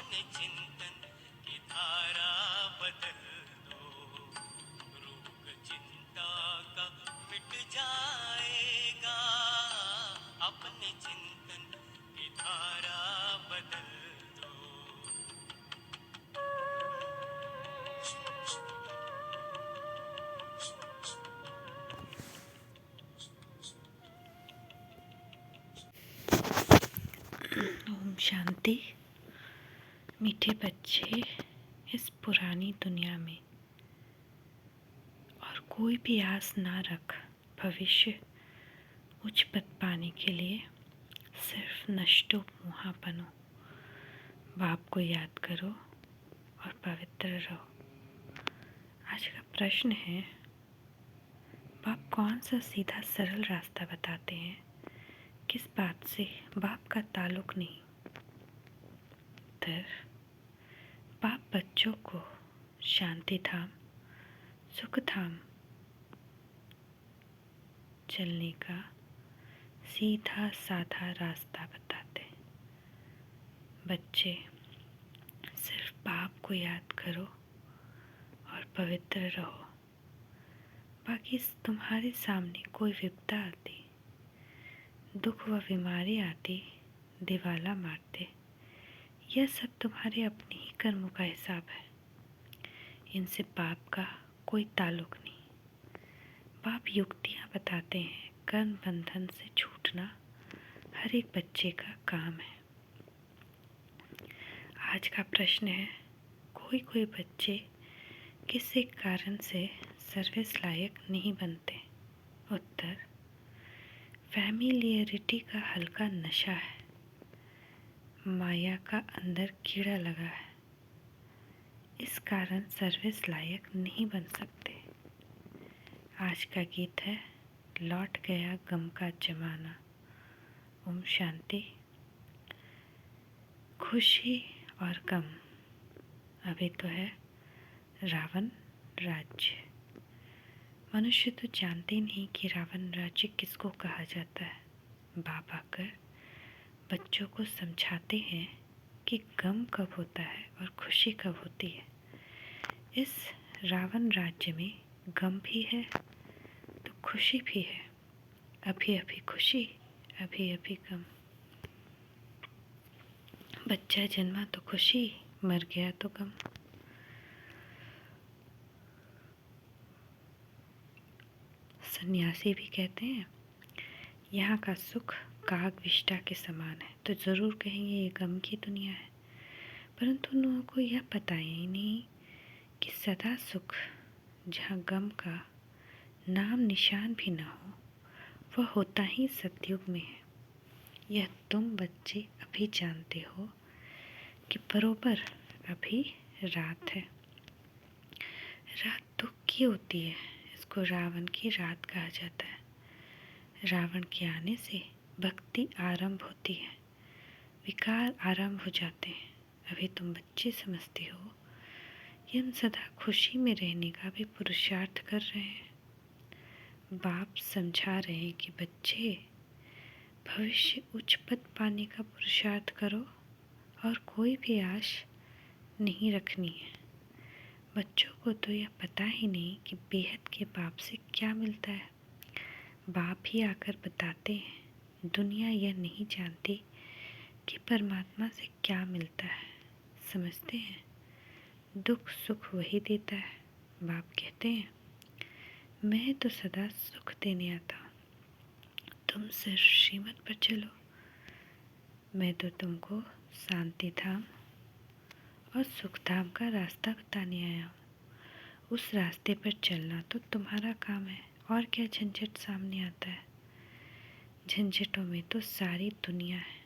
अपने चिंतन की धारा बदल दो, रोग चिंता का मिट जाएगा, अपने चिंतन की धारा बदल दो। ओम शांति। मीठे बच्चे, इस पुरानी दुनिया में और कोई भी आस ना रख भविष्य उच्च पद पाने के लिए, सिर्फ नष्टो मोहा बनो। बाप को याद करो और पवित्र रहो। आज का प्रश्न है, बाप कौन सा सीधा सरल रास्ता बताते हैं? किस बात से बाप का ताल्लुक नहीं? उत्तर, बाप बच्चों को शांति धाम, सुख धाम चलने का सीधा साधा रास्ता बताते हैं। बच्चे, सिर्फ बाप को याद करो और पवित्र रहो। बाकी तुम्हारे सामने कोई विपदा आती, दुख व बीमारी आती, दिवाला मारते, यह सब तुम्हारे अपने ही कर्मों का हिसाब है। इनसे बाप का कोई ताल्लुक नहीं। बाप युक्तियाँ बताते हैं। कर्म बंधन से छूटना हर एक बच्चे का काम है। आज का प्रश्न है, कोई बच्चे किसी कारण से सर्विस लायक नहीं बनते? उत्तर, फैमिलियरिटी का हल्का नशा है, माया का अंदर कीड़ा लगा है, इस कारण सर्विस लायक नहीं बन सकते। आज का गीत है, लौट गया गम का जमाना। ओम शांति। खुशी और गम। अभी तो है रावण राज्य। मनुष्य तो जानते नहीं कि रावण राज्य किसको कहा जाता है। बाप आकर बच्चों को समझाते हैं कि गम कब होता है और खुशी कब होती है। इस रावण राज्य में गम भी है तो खुशी भी है। अभी अभी खुशी, अभी अभी गम। बच्चा जन्मा तो खुशी, मर गया तो गम। सन्यासी भी कहते हैं, यहाँ का सुख काग विष्ठा के समान है, तो ज़रूर कहेंगे ये गम की दुनिया है। परंतु उन लोगों को यह पता ही नहीं कि सदा सुख जहाँ गम का नाम निशान भी न हो, वह होता ही सतयुग में है। यह तुम बच्चे अभी जानते हो कि बरोबर अभी रात है। रात दुख की होती है, इसको रावण की रात कहा जाता है। रावण के आने से भक्ति आरंभ होती है, विकार आरंभ हो जाते हैं। अभी तुम बच्चे समझते हो कि हम सदा खुशी में रहने का भी पुरुषार्थ कर रहे हैं। बाप समझा रहे हैं कि बच्चे, भविष्य उच्च पद पाने का पुरुषार्थ करो और कोई भी आश नहीं रखनी है। बच्चों को तो यह पता ही नहीं कि बेहद के बाप से क्या मिलता है। बाप ही आकर बताते हैं। दुनिया यह नहीं जानती कि परमात्मा से क्या मिलता है। समझते हैं दुख सुख वही देता है। बाप कहते हैं, मैं तो सदा सुख देने आता हूँ, तुम सिर्फ श्रीमत पर चलो। मैं तो तुमको शांति धाम और सुख धाम का रास्ता बताने आया हूँ। उस रास्ते पर चलना तो तुम्हारा काम है। और क्या झंझट सामने आता है? झंझटों में तो सारी दुनिया है।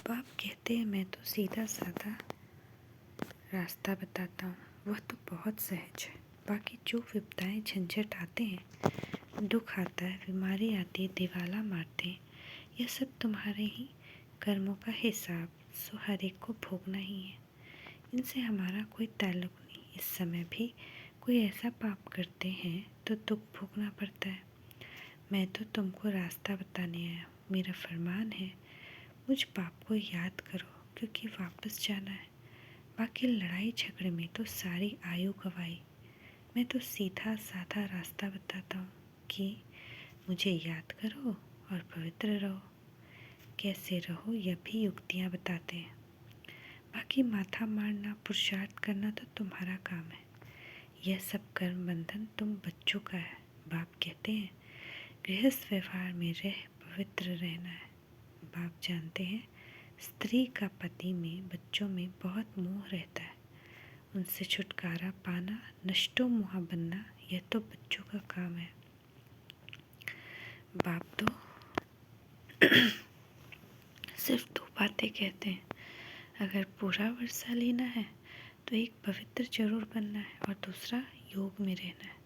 बाप कहते हैं, मैं तो सीधा साधा रास्ता बताता हूँ, वह तो बहुत सहज है। बाकी जो विपदाएं झंझट आते हैं, दुख आता है, बीमारी आती है, दिवाला मारते हैं, यह सब तुम्हारे ही कर्मों का हिसाब, सो हर एक को भोगना ही है। इनसे हमारा कोई ताल्लुक नहीं। इस समय भी कोई ऐसा पाप करते हैं तो दुख भोगना पड़ता है। मैं तो तुमको रास्ता बताने आया हूँ। मेरा फरमान है, मुझ बाप को याद करो, क्योंकि वापस जाना है। बाकी लड़ाई झगड़े में तो सारी आयु गवाई। मैं तो सीधा साधा रास्ता बताता हूँ कि मुझे याद करो और पवित्र रहो। कैसे रहो यह भी युक्तियाँ बताते हैं। बाकी माथा मारना, पुरुषार्थ करना तो तुम्हारा काम है। यह सब कर्म बंधन तुम बच्चों का है। बाप कहते हैं गृहस्थ व्यवहार में रह पवित्र रहना है। बाप जानते हैं स्त्री का पति में, बच्चों में बहुत मोह रहता है। उनसे छुटकारा पाना, नष्टो मोह बनना, यह तो बच्चों का काम है। बाप तो सिर्फ 2 बातें कहते हैं। अगर पूरा वर्षा लेना है तो एक पवित्र जरूर बनना है और दूसरा योग में रहना है।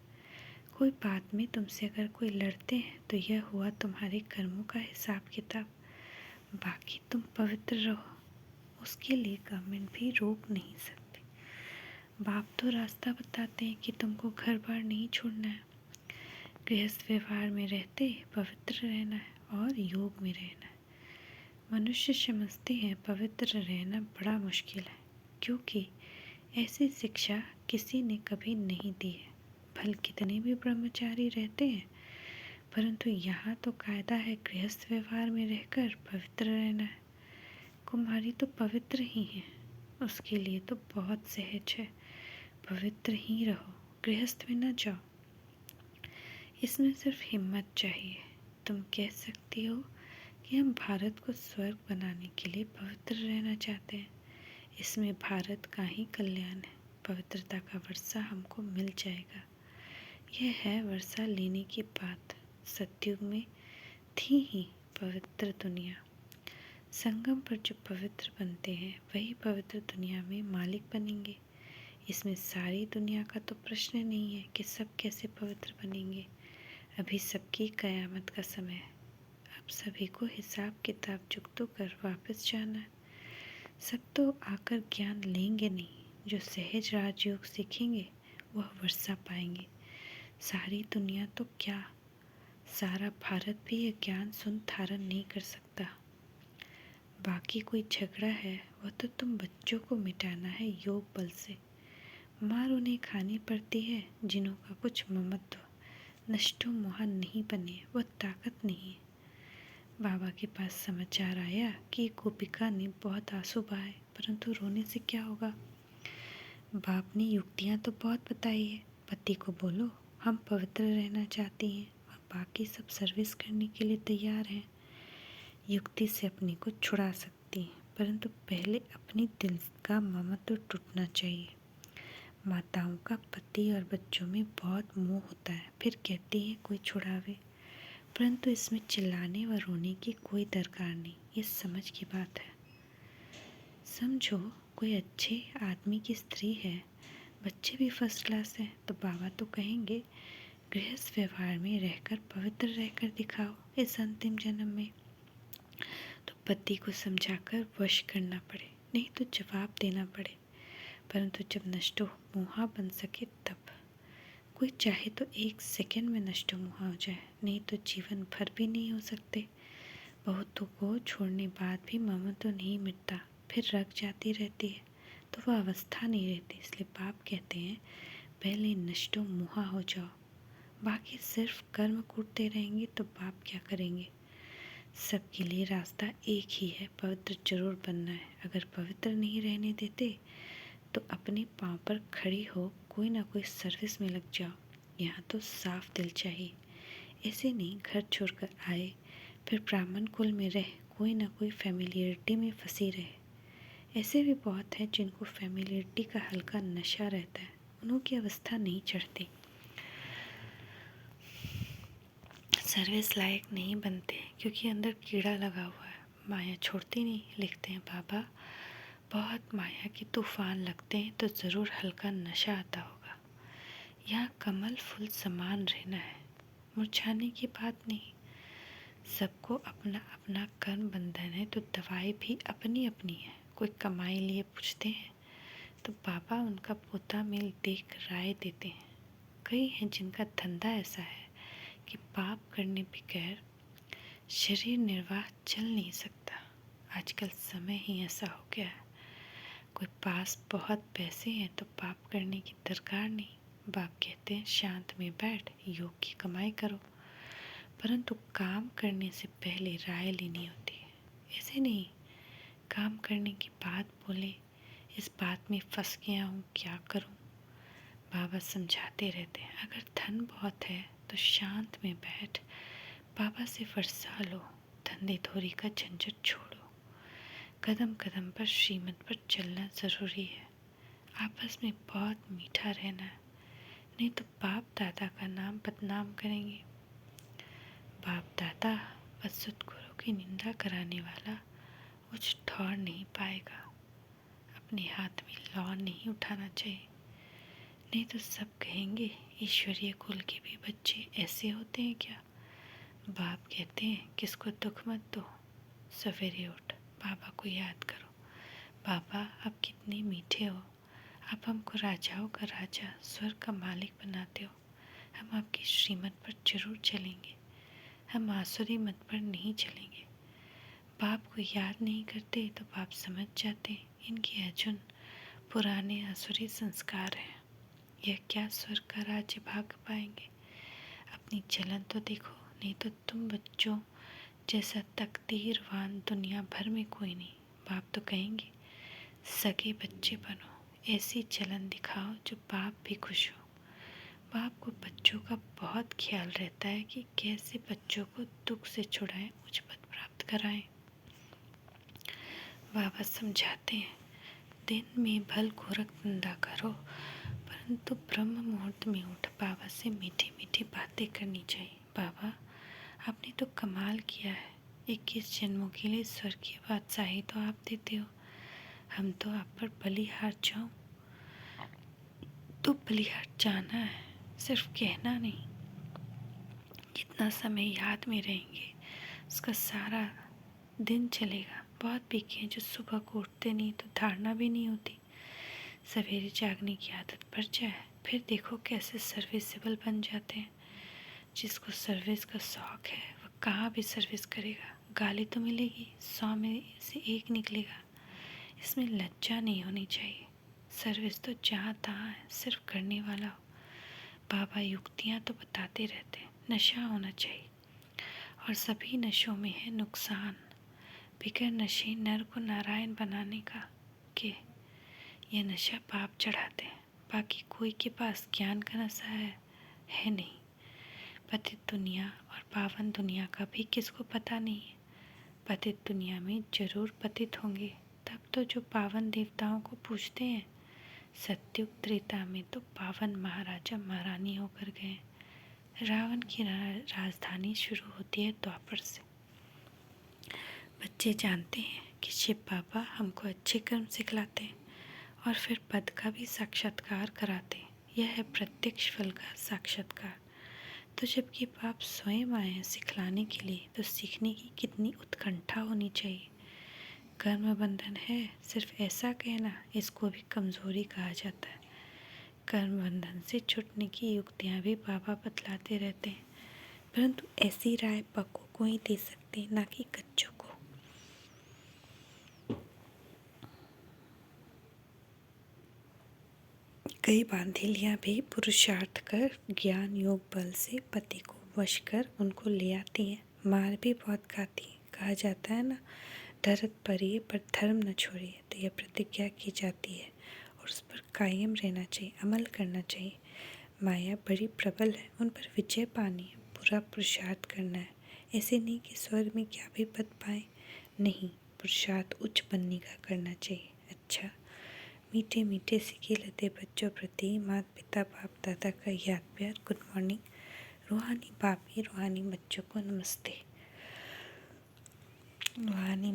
कोई बात में तुमसे अगर कोई लड़ते हैं तो यह हुआ तुम्हारे कर्मों का हिसाब किताब। बाकी तुम पवित्र रहो, उसके लिए गवर्नमेंट भी रोक नहीं सकती। बाप तो रास्ता बताते हैं कि तुमको घर बार नहीं छोड़ना है, गृहस्थ व्यवहार में रहते पवित्र रहना है और योग में रहना है। मनुष्य समझते हैं पवित्र रहना बड़ा मुश्किल है, क्योंकि ऐसी शिक्षा किसी ने कभी नहीं दी है। भल कितने भी ब्रह्मचारी रहते हैं, परंतु यहाँ तो कायदा है गृहस्थ व्यवहार में रहकर पवित्र रहना है। कुमारी तो पवित्र ही है, उसके लिए तो बहुत सहज है, पवित्र ही रहो, गृहस्थ में न जाओ। इसमें सिर्फ हिम्मत चाहिए। तुम कह सकती हो कि हम भारत को स्वर्ग बनाने के लिए पवित्र रहना चाहते हैं। इसमें भारत का ही कल्याण है। पवित्रता का वर्षा हमको मिल जाएगा। यह है वर्षा लेने की बात। सतयुग में थी ही पवित्र दुनिया। संगम पर जो पवित्र बनते हैं वही पवित्र दुनिया में मालिक बनेंगे। इसमें सारी दुनिया का तो प्रश्न नहीं है कि सब कैसे पवित्र बनेंगे। अभी सबकी कयामत का समय है। अब सभी को हिसाब किताब चुकतो कर वापस जाना है। सब तो आकर ज्ञान लेंगे नहीं, जो सहज राजयोग सीखेंगे वह वर्षा पाएंगे। सारी दुनिया तो क्या, सारा भारत भी यह ज्ञान सुन धारण नहीं कर सकता। बाकी कोई झगड़ा है वह तो तुम बच्चों को मिटाना है योग बल से। मार उन्हें खानी पड़ती है जिन्हों का कुछ ममत्व, नष्टो मोह नहीं बने, वह ताकत नहीं है। बाबा के पास समाचार आया कि गोपिका ने बहुत आंसू बहाए, परंतु रोने से क्या होगा। बाप ने युक्तियाँ तो बहुत बताई है। पति को बोलो हम पवित्र रहना चाहती हैं और बाकी सब सर्विस करने के लिए तैयार हैं। युक्ति से अपने को छुड़ा सकती हैं, परंतु पहले अपनी दिल का ममत्व टूटना चाहिए। माताओं का पति और बच्चों में बहुत मोह होता है, फिर कहती हैं कोई छुड़ावे, परंतु इसमें चिल्लाने व रोने की कोई दरकार नहीं। ये समझ की बात है। समझो कोई अच्छे आदमी की स्त्री है, बच्चे भी फर्स्ट क्लास हैं, तो बाबा तो कहेंगे गृहस्थ व्यवहार में रहकर पवित्र रहकर दिखाओ इस अंतिम जन्म में। तो पति को समझाकर वश करना पड़े, नहीं तो जवाब देना पड़े। परंतु जब नष्टो मोहा बन सके तब। कोई चाहे तो 1 सेकंड में नष्टो मोहा हो जाए, नहीं तो जीवन भर भी नहीं हो सकते। बहुतों को छोड़ने बाद भी ममत्व नहीं मिटता, फिर रख जाती रहती है, तो वह अवस्था नहीं रहती। इसलिए बाप कहते हैं पहले नष्टो मोहा हो जाओ। बाकी सिर्फ कर्म कूटते रहेंगे तो बाप क्या करेंगे। सबके लिए रास्ता एक ही है, पवित्र जरूर बनना है। अगर पवित्र नहीं रहने देते तो अपने पाँव पर खड़ी हो कोई ना कोई सर्विस में लग जाओ। यहाँ तो साफ दिल चाहिए। ऐसे नहीं घर छोड़कर आए फिर ब्राह्मण कुल में रह कोई ना कोई फैमिलियरिटी में फंसी रहे। ऐसे भी बहुत हैं जिनको फैमिलियरिटी का हल्का नशा रहता है, उन्हों की अवस्था नहीं चढ़ती, सर्विस लायक नहीं बनते, क्योंकि अंदर कीड़ा लगा हुआ है, माया छोड़ती नहीं। लिखते हैं बाबा बहुत माया के तूफान लगते हैं तो ज़रूर हल्का नशा आता होगा। यहाँ कमल फूल समान रहना है, मुरझाने की बात नहीं। सबको अपना अपना कर्म बंधन है, तो दवाई भी अपनी अपनी है। कोई कमाई लिए पूछते हैं तो बाबा उनका पोता मेल देख राय देते हैं। कई हैं जिनका धंधा ऐसा है कि पाप करने बगैर शरीर निर्वाह चल नहीं सकता। आजकल समय ही ऐसा हो गया है। कोई पास बहुत पैसे हैं तो पाप करने की दरकार नहीं। बाप कहते हैं शांत में बैठ, योग की कमाई करो, परंतु काम करने से पहले राय लेनी होती है। ऐसे नहीं काम करने की बात बोले, इस बात में फंस गया हूँ, क्या करूँ। बाबा समझाते रहते हैं, अगर धन बहुत है तो शांत में बैठ बाबा से फरसा लो, धंधे धोरी का झंझट छोड़ो, कदम कदम पर श्रीमत पर चलना ज़रूरी है। आपस में बहुत मीठा रहना है, नहीं तो बाप दादा का नाम बदनाम करेंगे। बाप दादा व सद्गुरु की निंदा कराने वाला कुछ ठौर नहीं पाएगा। अपने हाथ में लौ नहीं उठाना चाहिए, नहीं तो सब कहेंगे ईश्वरीय कुल के भी बच्चे ऐसे होते हैं क्या। बाप कहते हैं किसको दुख मत दो, सवेरे उठ बाबा को याद करो। बाबा आप कितने मीठे हो, आप हमको राजाओं का राजा, स्वर्ग का मालिक बनाते हो। हम आपकी श्रीमत पर जरूर चलेंगे, हम आसुरी मत पर नहीं चलेंगे। बाप को याद नहीं करते तो बाप समझ जाते इनके अर्जुन पुराने आसुरी संस्कार हैं, यह क्या स्वर्ग का राज्य भाग पाएंगे। अपनी चलन तो देखो, नहीं तो तुम बच्चों जैसा तकदीरवान दुनिया भर में कोई नहीं। बाप तो कहेंगे सगे बच्चे बनो, ऐसी चलन दिखाओ जो बाप भी खुश हो। बाप को बच्चों का बहुत ख्याल रहता है कि कैसे बच्चों को दुख से छुड़ाएं, उच्च पद प्राप्त कराएं। बाबा समझाते हैं दिन में भल गोरख धंधा करो, परंतु ब्रह्म मुहूर्त में उठ बाबा से मीठी मीठी बातें करनी चाहिए। बाबा आपने तो कमाल किया है, 21 जन्मों के लिए स्वर्गीय बादशाही तो आप देते हो। हम तो आप पर बलिहार जाऊं तो बलिहार जाना है, सिर्फ कहना नहीं। कितना समय याद में रहेंगे, उसका सारा दिन चलेगा। बहुत पीके हैं जो सुबह को उठते नहीं तो धारणा भी नहीं होती। सवेरे जागने की आदत पड़ जाए फिर देखो कैसे सर्विसेबल बन जाते हैं। जिसको सर्विस का शौक़ है वह कहाँ भी सर्विस करेगा। गाली तो मिलेगी, 100 में से 1 निकलेगा। इसमें लज्जा नहीं होनी चाहिए। सर्विस तो जहाँ तहाँ है, सिर्फ करने वाला हो। बाबा युक्तियाँ तो बताते रहते हैं, नशा होना चाहिए और सभी नशों में है नुकसान। बिगर नशे नर को नारायण बनाने का के यह नशा पाप चढ़ाते हैं। बाकी कोई के पास ज्ञान का नशा है नहीं। पतित दुनिया और पावन दुनिया का भी किसको पता नहीं है। पतित दुनिया में जरूर पतित होंगे, तब तो जो पावन देवताओं को पूजते हैं। सत्युग त्रेता में तो पावन महाराजा महारानी होकर गए। रावण की राजधानी शुरू होती है द्वापर से। बच्चे जानते हैं कि शिव बाबा हमको अच्छे कर्म सिखलाते हैं और फिर पद का भी साक्षात्कार कराते हैं। यह है प्रत्यक्ष फल का साक्षात्कार। तो जबकि बाप स्वयं आए हैं सिखलाने के लिए, तो सीखने की कितनी उत्कंठा होनी चाहिए। कर्म बंधन है, सिर्फ ऐसा कहना इसको भी कमज़ोरी कहा जाता है। कर्म बंधन से छूटने की युक्तियाँ भी बाबा बतलाते रहते हैं, परंतु ऐसी राय पक्कों को ही दे सकते हैं, ना कि कच्चों को। कई बांधेलियाँ भी पुरुषार्थ कर ज्ञान योग बल से पति को वश कर उनको ले आती हैं। मार भी बहुत खाती हैं। कहा जाता है ना, धरत परिये पर धर्म न छोड़िए। तो यह प्रतिज्ञा की जाती है और उस पर कायम रहना चाहिए, अमल करना चाहिए। माया बड़ी प्रबल है, उन पर विजय पानी है, पूरा पुरुषार्थ करना है। ऐसे नहीं कि स्वर्ग में क्या भी पद पाए, नहीं, पुरुषार्थ उच्च बनने का करना चाहिए। अच्छा, मीठे मीठे सिके लते बच्चों प्रति माता पिता बाप दादा का याद प्यार। Good morning. रूहानी बापी रूहानी बच्चों को नमस्ते। रूहानी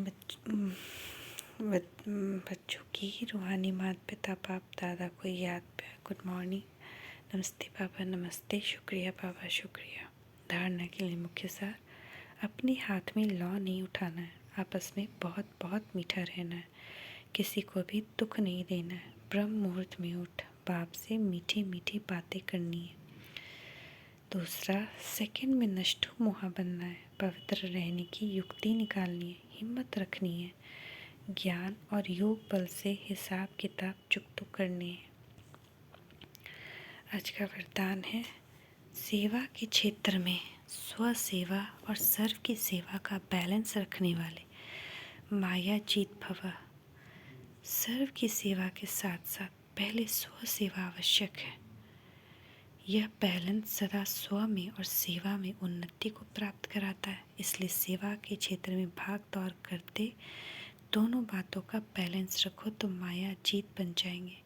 बच्चों की रूहानी माता पिता बाप दादा को याद प्यार। Good morning. नमस्ते बाबा, नमस्ते। शुक्रिया बाबा, शुक्रिया। धारणा के लिए मुख्य सार, अपने हाथ में लौ नहीं उठाना है, आपस में बहुत बहुत मीठा रहना है, किसी को भी दुख नहीं देना है। ब्रह्म मुहूर्त में उठ बाप से मीठी मीठी बातें करनी है। दूसरा, सेकंड में नष्टो मोहा बनना है, पवित्र रहने की युक्ति निकालनी है, हिम्मत रखनी है, ज्ञान और योग बल से हिसाब किताब चुकतो करने हैं। आज का वरदान है, सेवा के क्षेत्र में स्व सेवा और सर्व की सेवा का बैलेंस रखने वाले माया जीत भव। सर्व की सेवा के साथ साथ पहले स्व सेवा आवश्यक है। यह बैलेंस सदा स्व में और सेवा में उन्नति को प्राप्त कराता है। इसलिए सेवा के क्षेत्र में भाग दौड़ करते दोनों बातों का बैलेंस रखो तो माया जीत बन जाएंगे।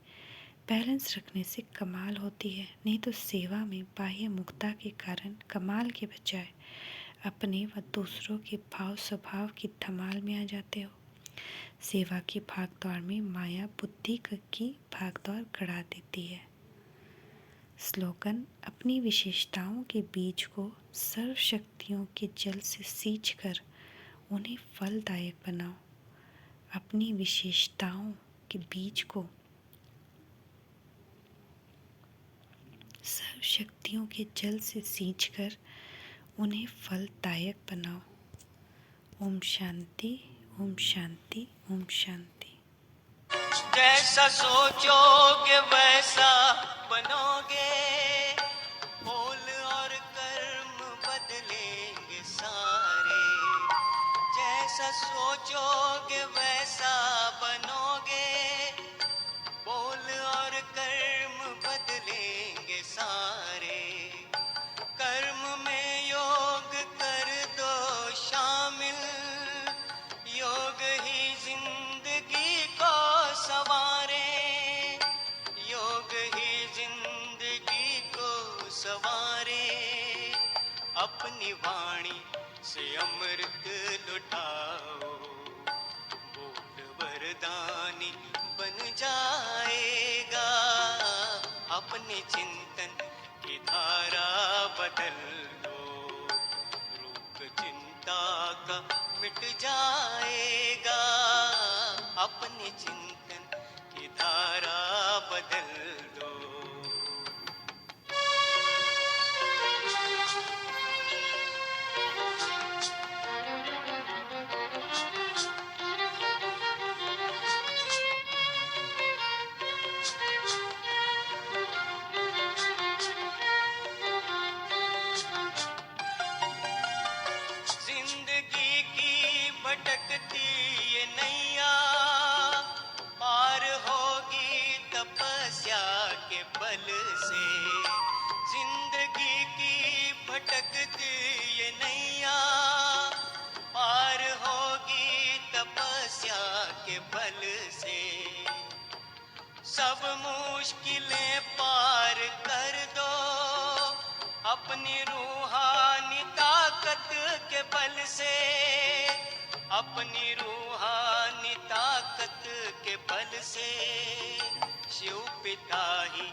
बैलेंस रखने से कमाल होती है, नहीं तो सेवा में बाह्य मुक्ता के कारण कमाल के बजाय अपने व दूसरों के भाव स्वभाव की धमाल में आ जाते हो। सेवा की भागदौड़ में माया बुद्धि की भागदौड़ गड़ा देती है। स्लोगन, अपनी विशेषताओं के बीज को सर्व शक्तियों के जल से सींचकर उन्हें फलदायक बनाओ। अपनी विशेषताओं के बीज को सर्व शक्तियों के जल से सींचकर उन्हें फलदायक बनाओ। ओम शांति, ओम शांति, ओम शांति। जैसा सोचोगे वैसा बनोगे, बोल और कर्म बदलेंगे सारे। जैसा सोचोगे वैसा बनोगे, बोल और कर्म बदलेंगे सारे। कर्म में योग कर दो शामिल, योग ही जिंदगी को सवारे। योग ही जिंदगी को सवारे। अपनी वाणी से अमृत लुटाओ, बोल वरदानी बन जाएगा। अपने चिंतन की धारा बदल दो, रोग चिंता का मिट जाएगा। अपने चिंतन की धारा बदल दो। जिंदगी की भटकती ये नैया पार होगी तपस्या के बल से। जिंदगी की भटकती ये नैया पार होगी तपस्या के बल से। सब मुश्किलें पार कर दो अपनी रूहानी ताकत के बल से। अपनी रूहानी ताकत के बल से। शिव पिता ही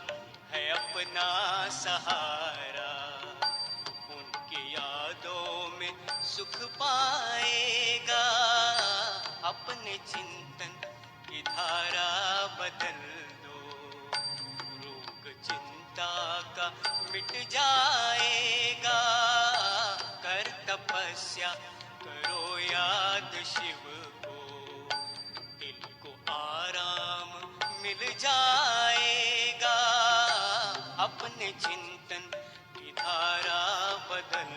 है अपना सहारा, उनकी यादों में सुख पाएगा। अपने चिंतन की धारा बदल दो, रोग चिंता का मिट जाएगा। कर तपस्या करो याद शिव को, दिल को आराम मिल जाएगा। अपने चिंतन की धारा बदल